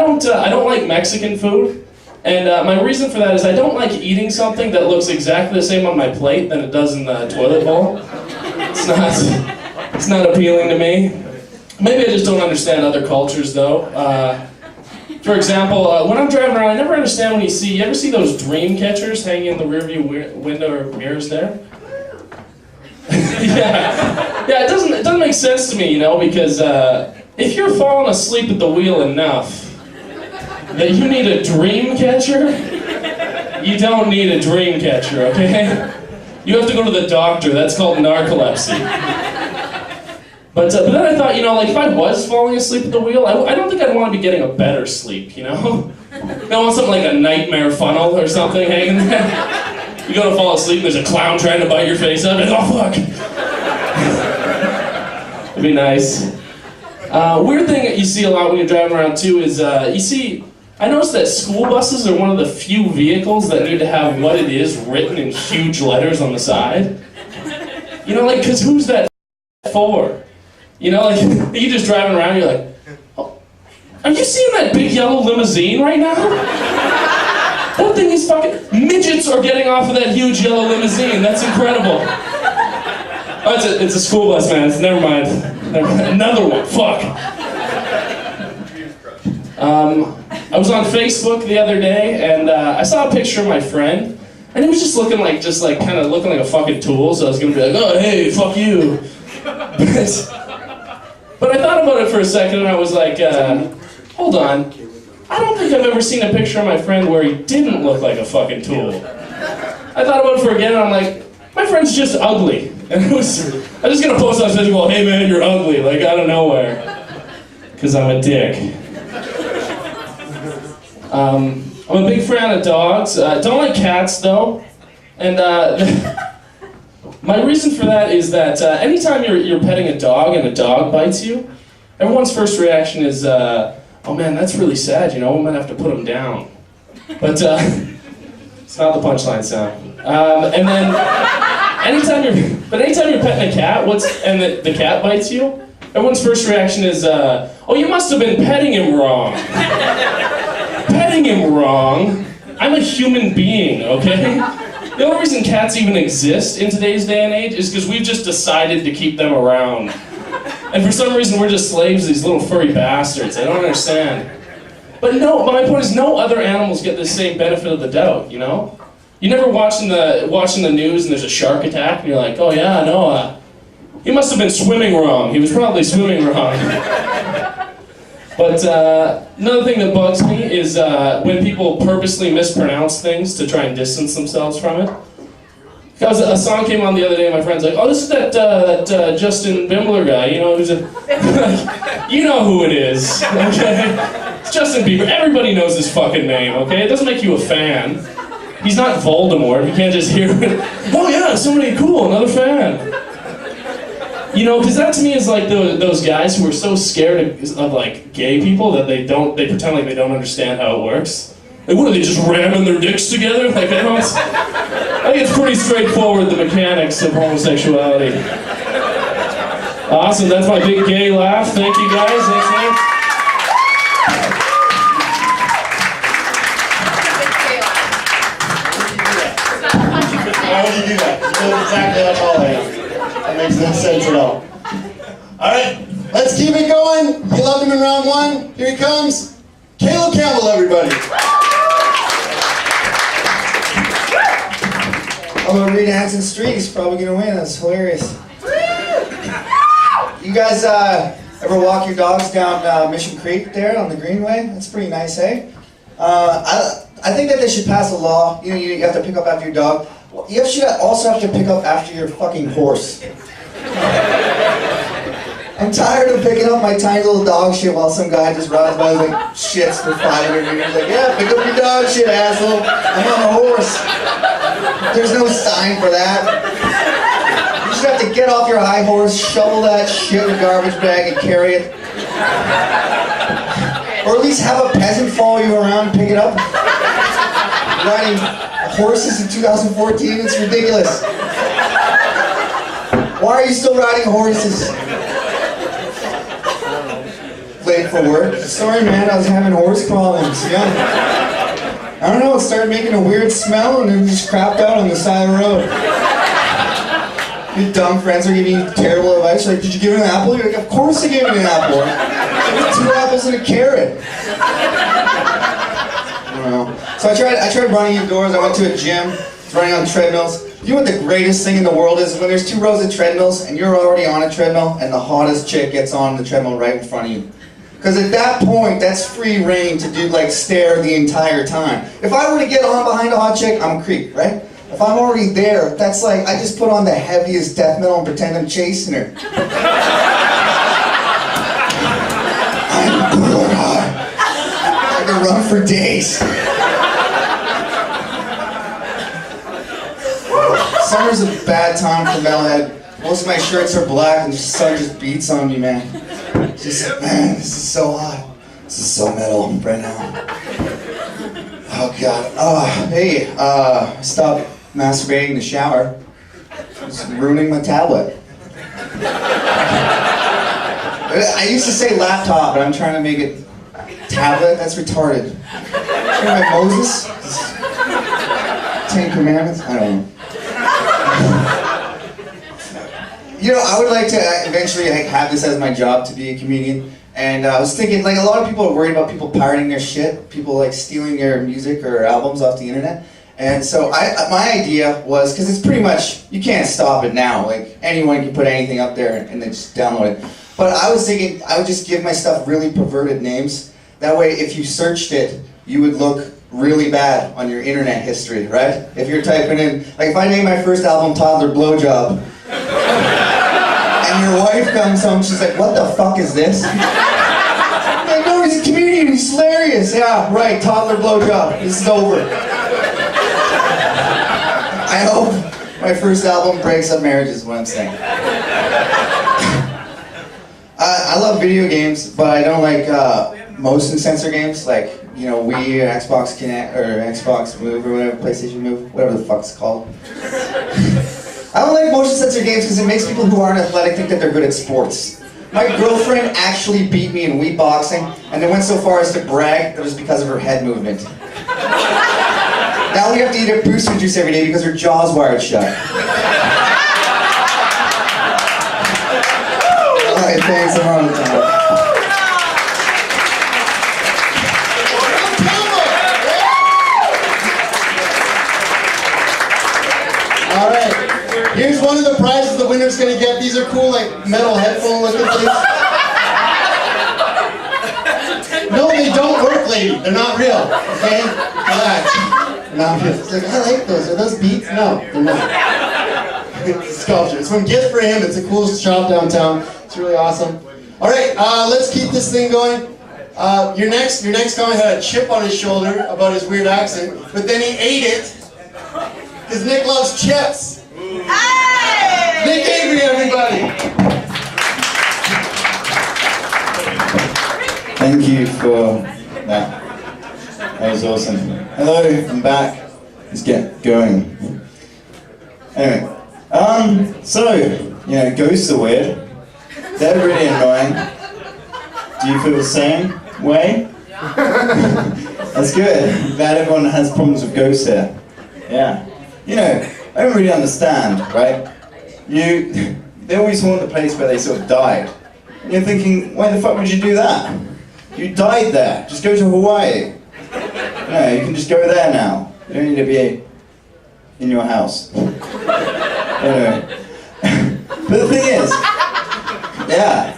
don't like Mexican food, and my reason for that is I don't like eating something that looks exactly the same on my plate than it does in the toilet bowl. It's not appealing to me. Maybe I just don't understand other cultures, though. For example, when I'm driving around, I never understand when you ever see those dream catchers hanging in the rearview window or mirrors there? Yeah, it doesn't make sense to me, you know, because if you're falling asleep at the wheel enough that you need a dream catcher, you don't need a dream catcher, okay? You have to go to the doctor. That's called narcolepsy. But then I thought, you know, like if I was falling asleep at the wheel, I don't think I'd want to be getting a better sleep, you know? I want something like a nightmare funnel or something hanging there. You go to fall asleep and there's a clown trying to bite your face up, and oh fuck! It'd be nice. Weird thing that you see a lot when you're driving around too is, I noticed that school buses are one of the few vehicles that need to have what it is written in huge letters on the side. You know, like, cause who's that for? You know, like, you just driving around, you're like, oh, are you seeing that big yellow limousine right now? That thing is fucking, midgets are getting off of that huge yellow limousine, that's incredible. Oh, it's a school bus, man, never mind. Another one, fuck. I was on Facebook the other day, and I saw a picture of my friend, and he was just looking like kind of looking like a fucking tool, so I was gonna be like, oh, hey, fuck you. But I thought about it for a second and I was like, hold on. I don't think I've ever seen a picture of my friend where he didn't look like a fucking tool. I thought about it for again and I'm like, my friend's just ugly. And I was just gonna post on Facebook, hey man, you're ugly, like out of nowhere. Cause I'm a dick. I'm a big fan of dogs. Don't like cats though. And my reason for that is that anytime you're petting a dog and a dog bites you, everyone's first reaction is, oh man, that's really sad, you know, we might have to put him down. But it's not the punchline sound. And then anytime you're petting a cat, and the cat bites you, everyone's first reaction is, oh, you must have been petting him wrong. Petting him wrong? I'm a human being, okay? The only reason cats even exist in today's day and age is because we've just decided to keep them around. And for some reason we're just slaves to these little furry bastards. I don't understand. But my point is no other animals get the same benefit of the doubt, you know? You never watching the news and there's a shark attack and you're like, oh yeah, no, he must have been swimming wrong. He was probably swimming wrong. But another thing that bugs me is when people purposely mispronounce things to try and distance themselves from it. Because a song came on the other day and my friend's like, oh, this is that Justin Bimler guy, you know, who's you know who it is, okay? It's Justin Bieber. Everybody knows his fucking name, okay? It doesn't make you a fan. He's not Voldemort. You can't just hear it. Oh yeah, somebody cool, another fan. You know, because that to me is like those guys who are so scared of like gay people that they pretend like they don't understand how it works. Like, what are they just ramming their dicks together? Like, I think it's pretty straightforward, the mechanics of homosexuality. Awesome, that's my big gay laugh. Thank you guys. Thanks, man. Why would you do that? You know exactly how tall I am. That makes no sense at all. Alright, let's keep it going. You loved him in round one. Here he comes. Caleb Campbell, everybody. I'm gonna re-dancing street. He's probably gonna win. That's hilarious. You guys ever walk your dogs down Mission Creek there on the Greenway? That's pretty nice, eh? I think that they should pass a law. You know, you have to pick up after your dog. You should also have to pick up after your fucking horse. I'm tired of picking up my tiny little dog shit while some guy just rides by like shits for 500 meters. Like, yeah, pick up your dog shit, asshole. I'm on a horse. There's no sign for that. You just have to get off your high horse, shovel that shit in a garbage bag, and carry it. Or at least have a peasant follow you around and pick it up. Riding horses in 2014, it's ridiculous. Why are you still riding horses? Late for work? Sorry man, I was having horse problems, yeah. I don't know, it started making a weird smell and it just crapped out on the side of the road. Your dumb friends are giving you terrible advice, like, did you give it an apple? You're like, of course I gave it an apple. There's 2 apples and a carrot. I don't know. So I tried running indoors, I went to a gym, I was running on treadmills. You know what the greatest thing in the world is? When there's 2 rows of treadmills and you're already on a treadmill and the hottest chick gets on the treadmill right in front of you. Because at that point, that's free reign to do like stare the entire time. If I were to get on behind a hot chick, I'm a creep, right? If I'm already there, that's like, I just put on the heaviest death metal and pretend I'm chasing her. I can run for days. Summer's a bad time for metalhead. Most of my shirts are black and the sun just beats on me, man. Just, man, this is so hot. This is so metal right now. Oh God. Oh, hey, stop masturbating in the shower. It's ruining my tablet. I used to say laptop, but I'm trying to make it tablet. That's retarded. My Moses? 10 Commandments? I don't know. You know, I would like to eventually have this as my job to be a comedian. And I was thinking, like, a lot of people are worried about people pirating their shit, people like stealing their music or albums off the internet. And so my idea was, because it's pretty much, you can't stop it now. Like, anyone can put anything up there and then just download it. But I was thinking I would just give my stuff really perverted names. That way, if you searched it, you would look really bad on your internet history, right? If you're typing in, like if I name my first album Toddler Blowjob, and your wife comes home, she's like, what the fuck is this? I'm like, no, he's a comedian, he's hilarious. Yeah, right, Toddler Blowjob, this is over. I hope my first album breaks up marriages, is what I'm saying. I love video games, but I don't like motion sensor games, like, you know, Wii or Xbox Kinect, or Xbox Move, or whatever, PlayStation Move, whatever the fuck it's called. I don't like motion sensor games because it makes people who aren't athletic think that they're good at sports. My girlfriend actually beat me in Wii boxing, and then went so far as to brag that it was because of her head movement. Now we have to eat a booster juice every day because her jaw's wired shut. Alright, thanks, I'm on the time. Alright, here's one of the prizes the winner's gonna get. These are cool, like, metal headphone looking things. No, they don't work, lady. They're not real, okay? Relax. They're not real. It's like, I like those. Are those Beats? No, they're not. It's a sculpture. It's from Gift for Him. It's a cool shop downtown. It's really awesome. Alright, let's keep this thing going. Your next comment had a chip on his shoulder about his weird accent, but then he ate it. Because Nick loves chips. Hey! Nick Avery, everybody. Thank you for that. That was awesome. Hello, I'm back. Let's get going. Anyway, so, you know, ghosts are weird. They're really annoying. Do you feel the same way? That's good. Glad everyone has problems with ghosts here. Yeah. You know, I don't really understand, right? They always haunt the place where they sort of died. And you're thinking, why the fuck would you do that? You died there. Just go to Hawaii. No, you can just go there now. You don't need to be in your house. Anyway. But the thing is, yeah.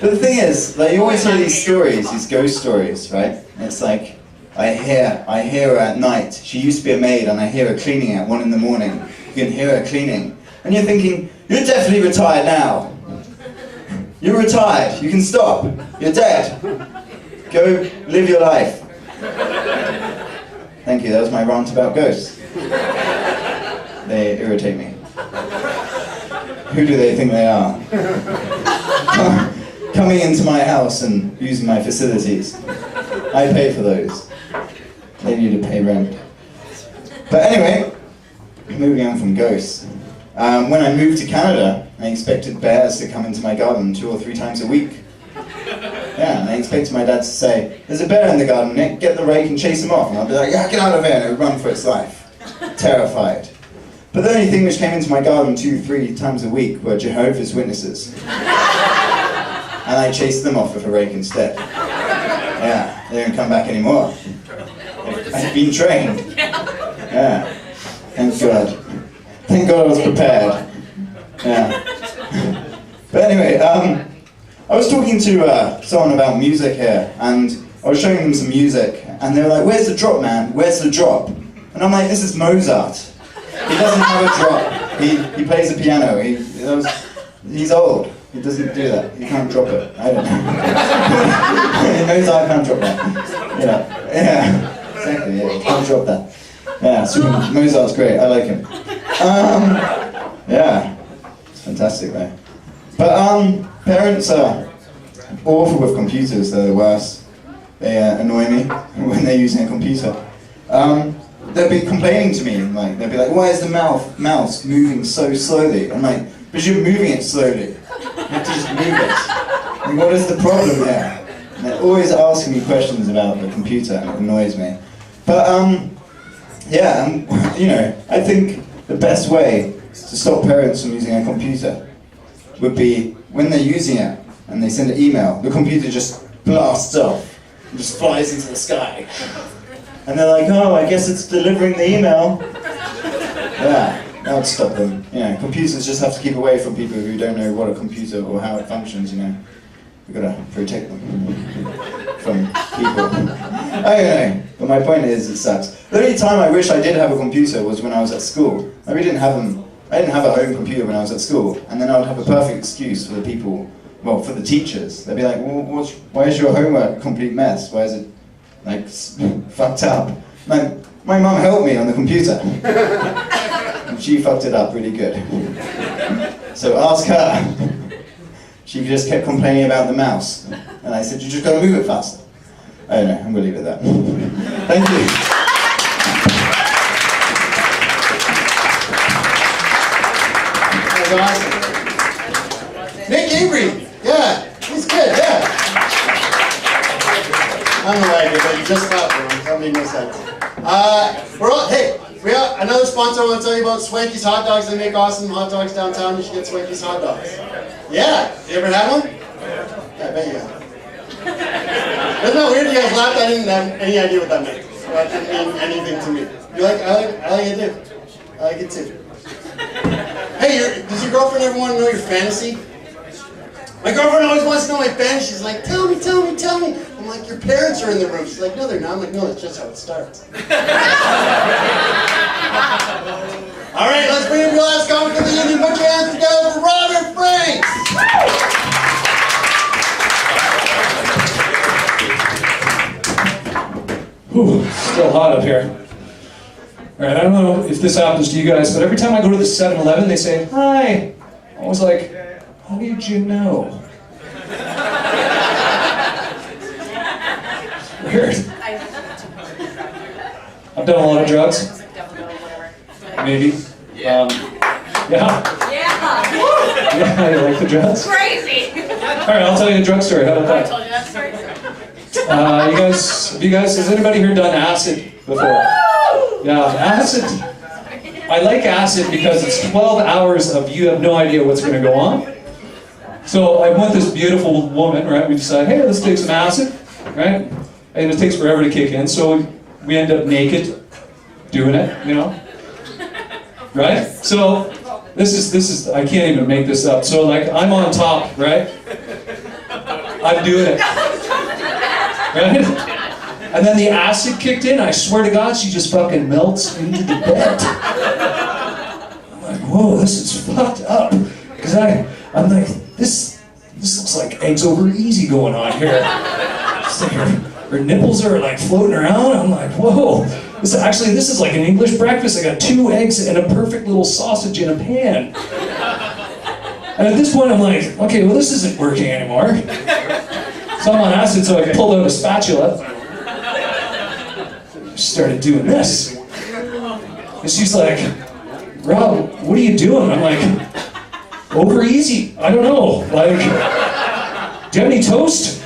But the thing is, like, you always hear these stories, these ghost stories, right? And it's like, I hear her at night. She used to be a maid, and I hear her cleaning at 1 in the morning. You can hear her cleaning. And you're thinking, you're definitely retired now. You're retired. You can stop. You're dead. Go live your life. Thank you. That was my rant about ghosts. They irritate me. Who do they think they are? Coming into my house and using my facilities. I pay for those. They need to pay rent. But anyway, moving on from ghosts. When I moved to Canada, I expected bears to come into my garden 2 or 3 times a week. Yeah, and I expected my dad to say, "There's a bear in the garden, Nick, get the rake and chase him off." And I'd be like, "Yeah, get out of here," and it would run for its life. Terrified. But the only thing which came into my garden 2 or 3 times a week were Jehovah's Witnesses. And I chased them off with a rake instead. Yeah, they don't come back anymore. I've been trained. Yeah, thank God. Thank God I was prepared. Yeah. But anyway, I was talking to someone about music here, and I was showing them some music, and they were like, "Where's the drop, man? Where's the drop?" And I'm like, "This is Mozart. He doesn't have a drop. He plays the piano. He's old. He doesn't do that. He can't drop it. I don't know." Mozart can't drop that. Yeah, exactly. Yeah, he can't drop that. Yeah, Mozart's great. I like him. Yeah, it's fantastic though. But parents are awful with computers. They're the worst. They annoy me when they're using a computer. They'll be complaining to me, and they'll be like, "Why is the mouse moving so slowly?" I'm like, "Because you're moving it slowly. You have to just move it. Like, what is the problem here?" And they're always asking me questions about the computer, and it annoys me. But yeah, I think the best way to stop parents from using a computer would be when they're using it and they send an email, the computer just blasts off and just flies into the sky. And they're like, "Oh, I guess it's delivering the email." Yeah, that would stop them. Computers just have to keep away from people who don't know what a computer or how it functions, We've got to protect them from people. I don't know, but my point is, it sucks. The only time I wish I did have a computer was when I was at school. I didn't have a home computer when I was at school, and then I would have a perfect excuse for the people, well, for the teachers. They'd be like, "Well, why is your homework a complete mess? Why is it, fucked up?" My mum helped me on the computer, and she fucked it up really good. So ask her. She just kept complaining about the mouse. And I said, "You just gotta move it faster." I don't know, I'm gonna leave it at that. Thank you. That was awesome. Nick Avery, yeah, he's good, yeah. I don't know why I did that, you just clapped for him, that made no sense. We got another sponsor I want to tell you about, Swanky's Hot Dogs. They make awesome hot dogs downtown. You should get Swanky's Hot Dogs. Yeah, you ever had one? Yeah, I bet you have. Isn't that weird? You guys laughed. I didn't have any idea what that meant. So that didn't mean anything to me. I like it too. I like it too. Hey, does your girlfriend ever want to know your fantasy? My girlfriend always wants to know my fantasy. She's like, "Tell me, tell me, tell me." I'm like, "Your parents are in the room." She's like, "No, they're not." I'm like, "No, that's just how it starts." All right, let's bring in your last comic of the evening. Put your hands together for Robert Franks. Whew, still hot up here. All right, I don't know if this happens to you guys, but every time I go to the 7-Eleven, they say, "Hi." I was like, "How did you know?" Weird. I've done a lot of drugs. Maybe. Yeah. Yeah. Yeah, you like the drugs? Crazy. All right, I'll tell you a drug story. How about I that? told you that story. Has anybody here done acid before? Yeah, acid. I like acid because it's 12 hours of you have no idea what's going to go on. So I'm with this beautiful woman, right? We decide, hey, let's take some acid, right? And it takes forever to kick in, so we end up naked doing it, right? So this is I can't even make this up. So I'm on top, right? I'm doing it, right? And then the acid kicked in. I swear to God, she just fucking melts into the bed. I'm like, whoa, this is fucked up. Because I'm like, this this looks like eggs over easy going on here. It's like her nipples are like floating around. I'm like, whoa. This is like an English breakfast. I got 2 eggs and a perfect little sausage in a pan. And at this point, I'm like, okay, well, this isn't working anymore. So I'm on acid, so I pulled out a spatula. Started doing this. And she's like, Rob, what are you doing? I'm like, over easy. I don't know. Like, do you have any toast?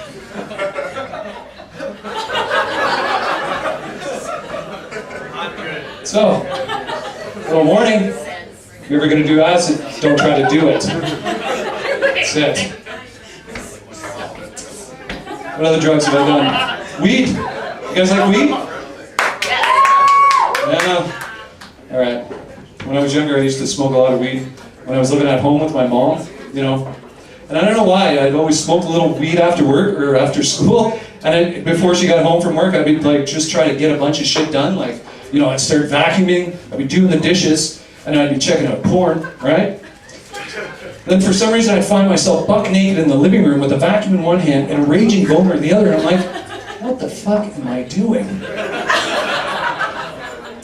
So, little warning. If you're ever going to do acid, don't try to do it. That's it. What other drugs have I done? Weed? You guys like weed? Yeah. All right. When I was younger, I used to smoke a lot of weed. When I was living at home with my mom, you know. And I don't know why, I'd always smoke a little weed after work or after school. And before she got home from work, I'd be like, just try to get a bunch of shit done. Like, you know, I'd start vacuuming, I'd be doing the dishes, and I'd be checking out porn, right? Then for some reason, I'd find myself buck naked in the living room with a vacuum in one hand and a raging boner in the other. And I'm like, what the fuck am I doing? And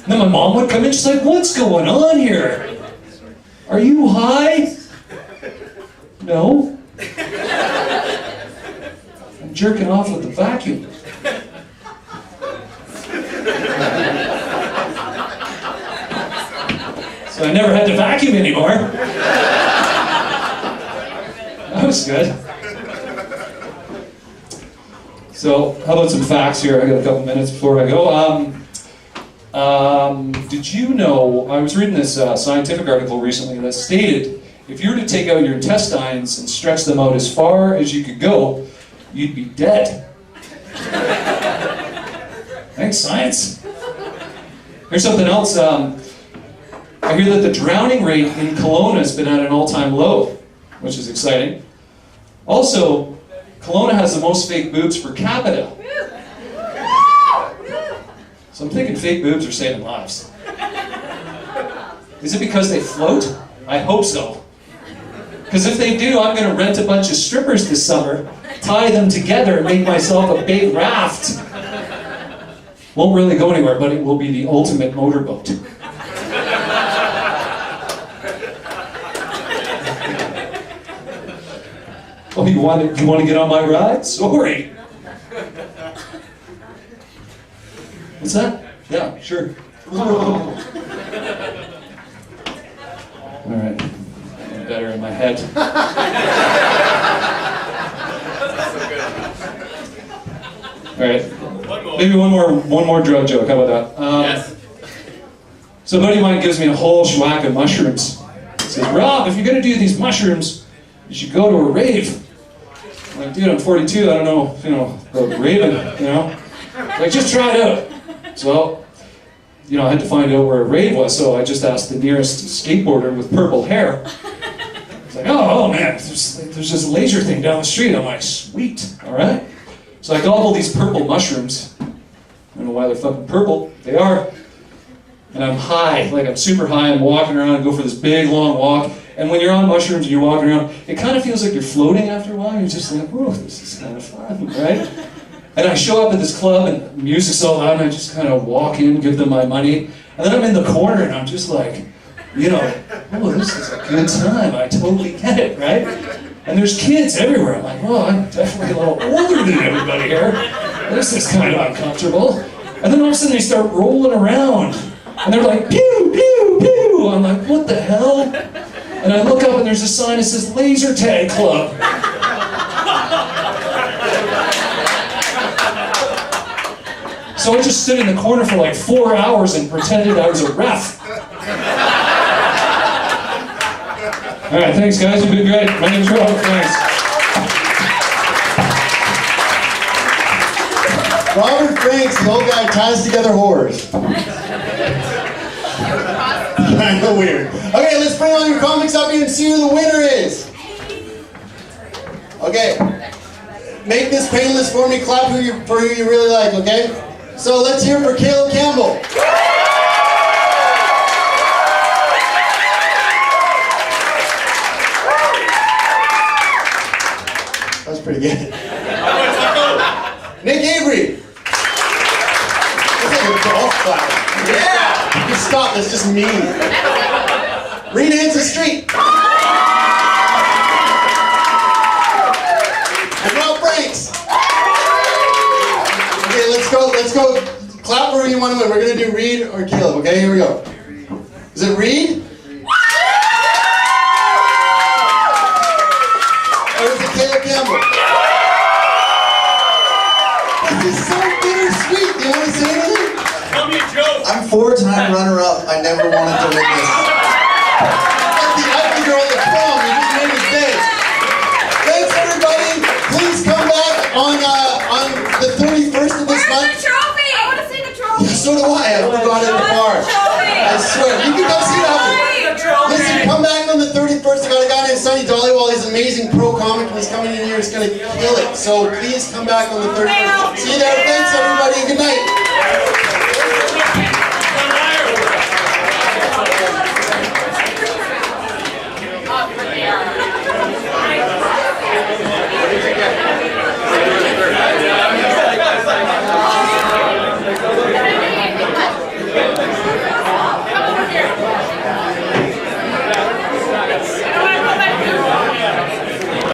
then my mom would come in, she's like, what's going on here? Are you high? No. I'm jerking off with the vacuum. So I never had to vacuum anymore. That was good. So, how about some facts here? I got a couple minutes before I go. Did you know, I was reading this scientific article recently that stated, if you were to take out your intestines and stretch them out as far as you could go, you'd be dead. Thanks, science. Here's something else. I hear that the drowning rate in Kelowna has been at an all-time low, which is exciting. Also, Kelowna has the most fake boobs per capita. So I'm thinking fake boobs are saving lives. Is it because they float? I hope so. Because if they do, I'm going to rent a bunch of strippers this summer, tie them together, and make myself a big raft. Won't really go anywhere, but it will be the ultimate motorboat. Oh, you want to get on my ride? Sorry. What's that? Yeah, sure. All right. I'm better in my head. All right. Maybe one more drug joke. How about that? Yes. So a buddy of mine gives me a whole schwack of mushrooms. He says, Rob, if you're going to do these mushrooms, you should go to a rave. I'm like, dude, I'm 42, I don't know, about raving, Like, just try it out. So, I had to find out where a rave was, so I just asked the nearest skateboarder with purple hair. He's like, oh man, there's this laser thing down the street. I'm like, sweet, all right. So I gobble these purple mushrooms. I don't know why they're fucking purple. They are. And I'm high, like I'm super high. I'm walking around and go for this big, long walk. And when you're on mushrooms and you're walking around, it kind of feels like you're floating after a while. You're just like, whoa, this is kind of fun, right? And I show up at this club and the music's so loud and I just kind of walk in, give them my money. And then I'm in the corner and I'm just like, oh, this is a good time. I totally get it, right? And there's kids everywhere. I'm like, well, I'm definitely a little older than everybody here. This is kind of uncomfortable. And then all of a sudden they start rolling around. And they're like, pew, pew, pew. I'm like, what the hell? And I look up and there's a sign that says Laser Tag Club. So I just stood in the corner for like 4 hours and pretended I was a ref. All right, thanks guys, you've been great. My name's Rob, thanks. Robert Franks, the old guy, ties together whores. Kind of weird. Okay, let's bring all your comics up here and see who the winner is. Okay, make this painless for me. Clap for who you really like. Okay, so let's hear for Caleb Campbell. pretty good. Nick Avery. That's like a golf clap. Yeah! You stop, that's just mean. Rena Hanson Street. And Rob Franks. Okay, let's go. Clap for who you want to win. We're gonna do Reed or Caleb, okay? Here we go. Is it Reed? Or is it Caleb Campbell? This is so bittersweet. Do you want to say anything? Tell me a joke. I'm 4-time runner-up. I never wanted to win this. Like the ugly girl at the prom. You just made his day. Thanks, everybody. Please come back on the 31st of this month. Where's the trophy? I want to see the trophy. Yeah, so do I. I forgot it in the car. I swear. You can come see it after. Listen, come back on the 31st. I got a guy named Sonny Dollywall. He's an amazing pro comic, and he's coming in here. He's going to kill it. So please come back on the 31st. See you there. Thanks, everybody. Good night.